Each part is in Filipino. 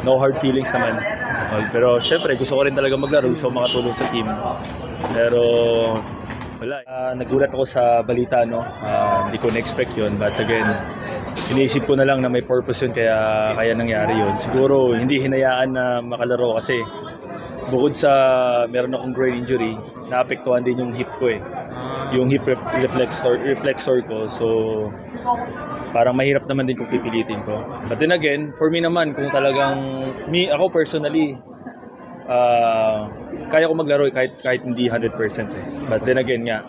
no hard feelings naman. Pero syempre gusto ko rin talaga maglaro, gusto ko makatulong sa team. Pero wala. Nagulat ako sa balita, no? Hindi ko na-expect yun. But again, iniisip ko na lang na may purpose yun kaya nangyari yun. Siguro hindi hinayaan na makalaro kasi bukod sa meron akong groin injury, naapektuhan din yung hip ko eh. Yung hip reflexor ko. So parang mahirap naman din kung pipilitin ko. But then again, for me naman, kung talagang ako personally, kaya ko maglaro kahit hindi 100% eh. But then again nga,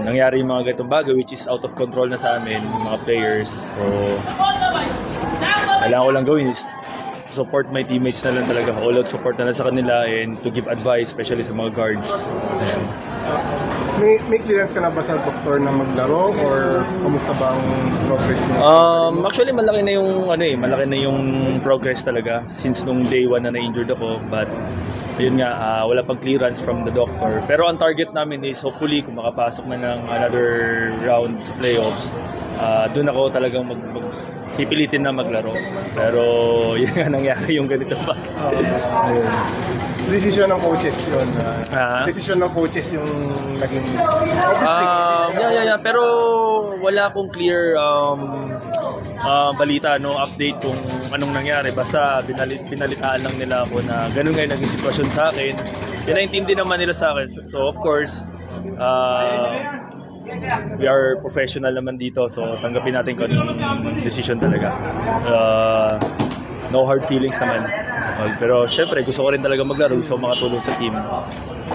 nangyari yung mga ganitong bagay which is out of control na sa amin, yung mga players. So kailangan ko lang gawin is to support my teammates na lang talaga. All out support na lang sa kanila and to give advice, especially sa mga guards. Ayan. May clearance ka na ba sa doktor na maglaro or kumusta ba ang progress mo? Actually malaki na yung progress talaga since nung day 1 na na-injured ako, but yun nga, wala pang clearance from the doctor. Pero ang target namin is hopefully kung makapasok na ng another round playoffs, doon ako talagang pipilitin na maglaro. Pero yun nga nangyari yung ganito pa. Decision ng coaches yun. Decision ng coaches yung naging Pero wala akong clear balita, no, update kung anong nangyari. Basta binalitaan lang nila ako na ganun nga yung naging sitwasyon sa akin. Pinaintindi naman nila sa akin. So of course, we are professional naman dito, so tanggapin natin kung anong decision talaga. No hard feelings naman. Pero syempre gusto ko rin talaga maglaro, gusto ko makatulong sa team.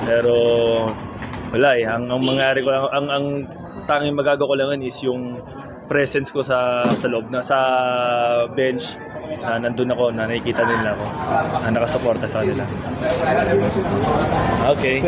Pero wala eh, ang mangyari ko lang, ang tanging magagawa ko lang is yung presence ko sa loob na sa bench, na nandun ako, na nakikita nila ako, na nakasuporta sa kanila. Okay.